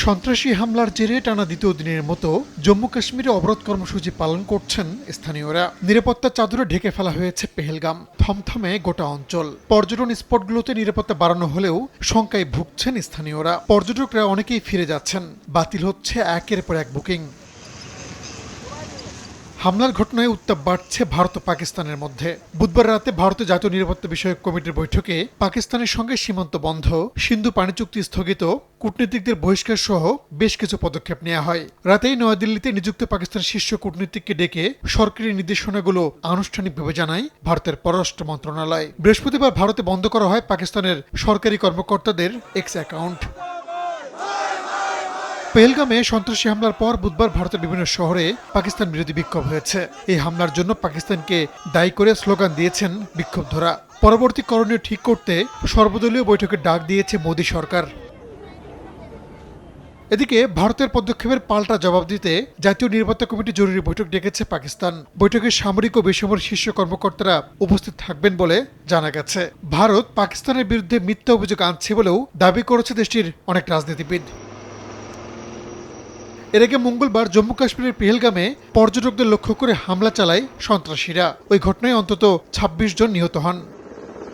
সন্ত্রাসী হামলার জেরে টানা দ্বিতীয় দিনের মতো জম্মু কাশ্মীরে অবরোধ কর্মসূচি পালন করছেন স্থানীয়রা। নিরাপত্তার চাদরে ঢেকে ফেলা হয়েছে পেহেলগাম, থমথমে গোটা অঞ্চল। পর্যটন স্পটগুলোতে নিরাপত্তা বাড়ানো হলেও শঙ্কায় ভুগছেন স্থানীয়রা। পর্যটকরা অনেকেই ফিরে যাচ্ছেন, বাতিল হচ্ছে একের পর এক বুকিং। হামলার ঘটনায় উত্তাপ বাড়ছে ভারত ও পাকিস্তানের মধ্যে। বুধবার রাতে ভারতের জাতীয় নিরাপত্তা বিষয়ক কমিটির বৈঠকে পাকিস্তানের সঙ্গে সীমান্ত বন্ধ, সিন্ধু পানি চুক্তি স্থগিত, কূটনীতিকদের বহিষ্কার সহ বেশ কিছু পদক্ষেপ নেওয়া হয়। রাতেই নয়াদিল্লিতে নিযুক্ত পাকিস্তানের শীর্ষ কূটনীতিককে ডেকে সরকারি নির্দেশনাগুলো আনুষ্ঠানিকভাবে জানায় ভারতের পররাষ্ট্র মন্ত্রণালয়। বৃহস্পতিবার ভারতে বন্ধ করা হয় পাকিস্তানের সরকারি কর্মকর্তাদের এক্স অ্যাকাউন্ট। পেহেলগামে সন্ত্রাসী হামলার পর বুধবার ভারতের বিভিন্ন শহরে পাকিস্তান বিরোধী বিক্ষোভ হয়েছে। এই হামলার জন্য পাকিস্তানকে দায়ী করে স্লোগান দিয়েছেন বিক্ষোভধরা। পরবর্তী করণীয় ঠিক করতে সর্বদলীয় বৈঠকের ডাক দিয়েছে মোদী সরকার। এদিকে ভারতের পদক্ষেপের পাল্টা জবাব দিতে জাতীয় নিরাপত্তা কমিটি জরুরি বৈঠক ডেকেছে পাকিস্তান। বৈঠকে সামরিক ও বেসামরিক শীর্ষ কর্মকর্তারা উপস্থিত থাকবেন বলে জানা গেছে। ভারত পাকিস্তানের বিরুদ্ধে মিথ্যা অভিযোগ আনছে বলেও দাবি করেছে দেশটির অনেক রাজনীতিবিদ। এর আগে মঙ্গলবার জম্মু কাশ্মীরের পেহেলগামে পর্যটকদের লক্ষ্য করে হামলা চালায় সন্ত্রাসীরা। ওই ঘটনায় অন্তত ২৬ জন নিহত হন।